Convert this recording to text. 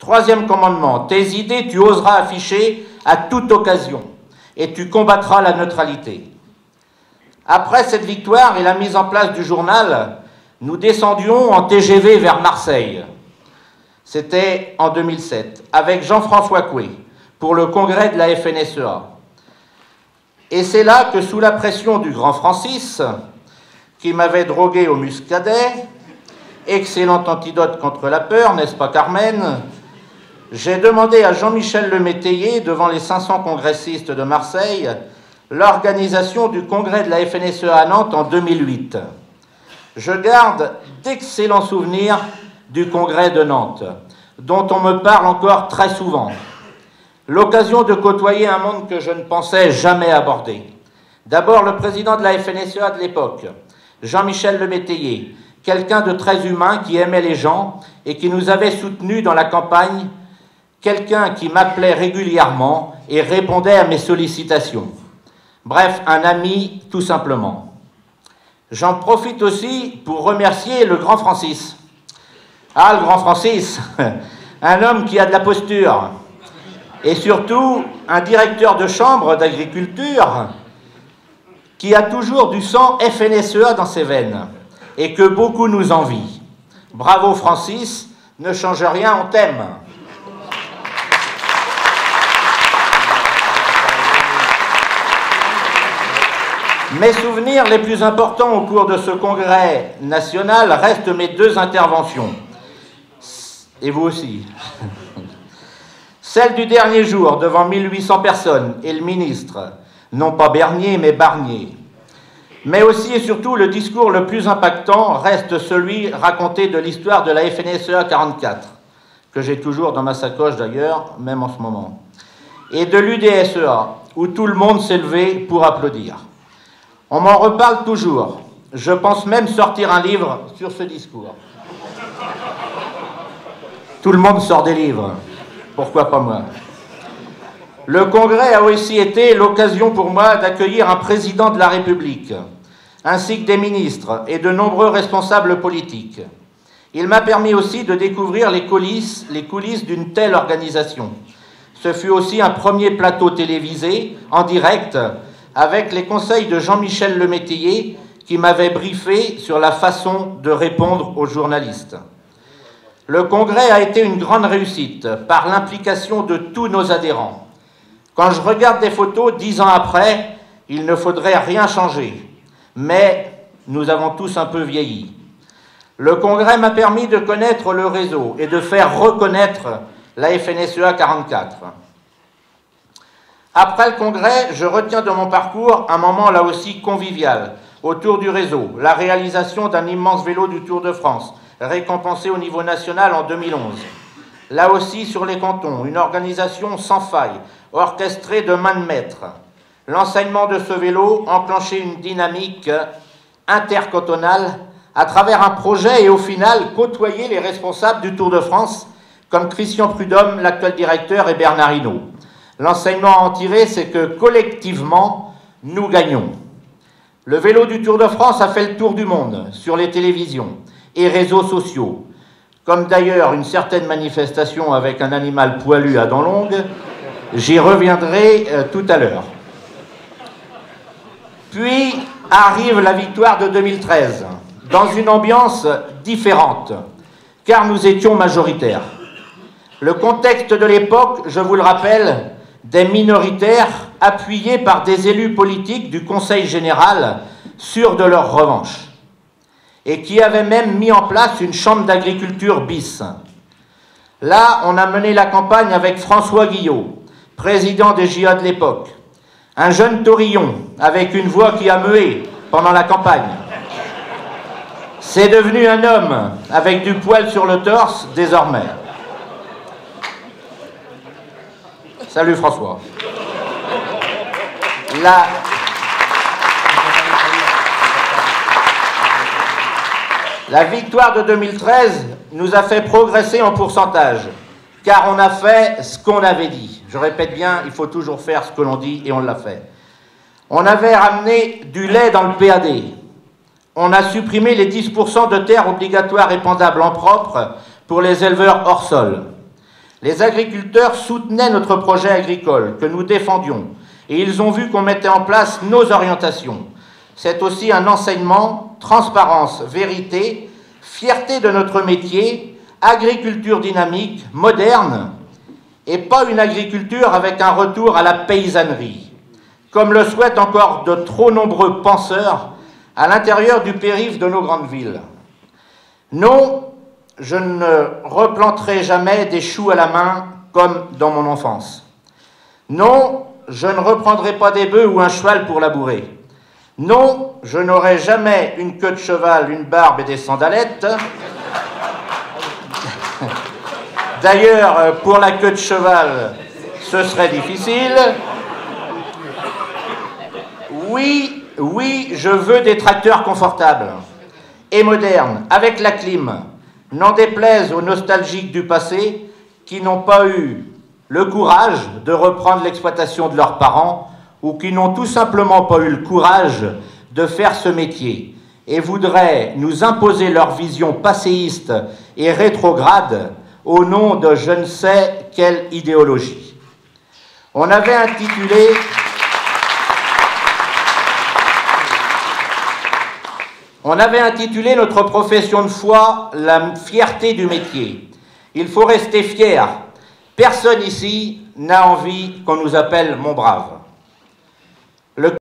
Troisième commandement, tes idées tu oseras afficher à toute occasion et tu combattras la neutralité. Après cette victoire et la mise en place du journal, nous descendions en TGV vers Marseille. C'était en 2007, avec Jean-François Coué, pour le congrès de la FNSEA. Et c'est là que, sous la pression du grand Francis, qui m'avait drogué au muscadet, excellent antidote contre la peur, n'est-ce pas Carmen, j'ai demandé à Jean-Michel Lemétayer, devant les 500 congressistes de Marseille, l'organisation du congrès de la FNSEA à Nantes en 2008. Je garde d'excellents souvenirs du congrès de Nantes, dont on me parle encore très souvent. L'occasion de côtoyer un monde que je ne pensais jamais aborder. D'abord, le président de la FNSEA de l'époque, Jean-Michel Lemétayer, quelqu'un de très humain qui aimait les gens et qui nous avait soutenus dans la campagne, quelqu'un qui m'appelait régulièrement et répondait à mes sollicitations. Bref, un ami tout simplement. J'en profite aussi pour remercier le grand Francis. Ah, le grand Francis, un homme qui a de la posture, et surtout un directeur de chambre d'agriculture qui a toujours du sang FNSEA dans ses veines, et que beaucoup nous envient. Bravo Francis, ne change rien, on t'aime. Mes souvenirs les plus importants au cours de ce congrès national restent mes deux interventions. Et vous aussi. Celle du dernier jour, devant 1800 personnes, et le ministre, non pas Bernier, mais Barnier. Mais aussi et surtout, le discours le plus impactant reste celui raconté de l'histoire de la FNSEA 44, que j'ai toujours dans ma sacoche d'ailleurs, même en ce moment, et de l'UDSEA, où tout le monde s'est levé pour applaudir. On m'en reparle toujours. Je pense même sortir un livre sur ce discours. Tout le monde sort des livres. Pourquoi pas moi? Le congrès a aussi été l'occasion pour moi d'accueillir un président de la République, ainsi que des ministres et de nombreux responsables politiques. Il m'a permis aussi de découvrir les coulisses d'une telle organisation. Ce fut aussi un premier plateau télévisé, en direct, avec les conseils de Jean-Michel Lemétayer, qui m'avait briefé sur la façon de répondre aux journalistes. Le congrès a été une grande réussite, par l'implication de tous nos adhérents. Quand je regarde des photos 10 ans après, il ne faudrait rien changer. Mais nous avons tous un peu vieilli. Le congrès m'a permis de connaître le réseau et de faire reconnaître la FNSEA 44. Après le congrès, je retiens de mon parcours un moment là aussi convivial, autour du réseau, la réalisation d'un immense vélo du Tour de France, récompensé au niveau national en 2011. Là aussi, sur les cantons, une organisation sans faille, orchestrée de main de maître. L'enseignement de ce vélo enclenchait une dynamique intercantonale à travers un projet et au final côtoyer les responsables du Tour de France, comme Christian Prudhomme, l'actuel directeur, et Bernard Hinault. L'enseignement à en tirer, c'est que collectivement, nous gagnons. Le vélo du Tour de France a fait le tour du monde, sur les télévisions et réseaux sociaux, comme d'ailleurs une certaine manifestation avec un animal poilu à dents longues. J'y reviendrai tout à l'heure. Puis arrive la victoire de 2013, dans une ambiance différente, car nous étions majoritaires. Le contexte de l'époque, je vous le rappelle, des minoritaires appuyés par des élus politiques du Conseil général sûrs de leur revanche, et qui avaient même mis en place une chambre d'agriculture bis. Là, on a mené la campagne avec François Guillot, président des JA de l'époque, un jeune taurillon avec une voix qui a mué pendant la campagne. C'est devenu un homme avec du poil sur le torse désormais. Salut François. La victoire de 2013 nous a fait progresser en pourcentage, car on a fait ce qu'on avait dit. Je répète bien, il faut toujours faire ce que l'on dit, et on l'a fait. On avait ramené du lait dans le PAD. On a supprimé les 10% de terres obligatoires épandables en propre pour les éleveurs hors sol. Les agriculteurs soutenaient notre projet agricole que nous défendions et ils ont vu qu'on mettait en place nos orientations. C'est aussi un enseignement, transparence, vérité, fierté de notre métier, agriculture dynamique, moderne, et pas une agriculture avec un retour à la paysannerie, comme le souhaitent encore de trop nombreux penseurs à l'intérieur du périph' de nos grandes villes. Non, je ne replanterai jamais des choux à la main comme dans mon enfance. Non, je ne reprendrai pas des bœufs ou un cheval pour labourer. Non, je n'aurai jamais une queue de cheval, une barbe et des sandalettes. D'ailleurs, pour la queue de cheval, ce serait difficile. Oui, je veux des tracteurs confortables et modernes, avec la clim. N'en déplaise aux nostalgiques du passé qui n'ont pas eu le courage de reprendre l'exploitation de leurs parents ou qui n'ont tout simplement pas eu le courage de faire ce métier et voudraient nous imposer leur vision passéiste et rétrograde au nom de je ne sais quelle idéologie. On avait intitulé notre profession de foi « La fierté du métier ». Il faut rester fier. Personne ici n'a envie qu'on nous appelle « mon brave ».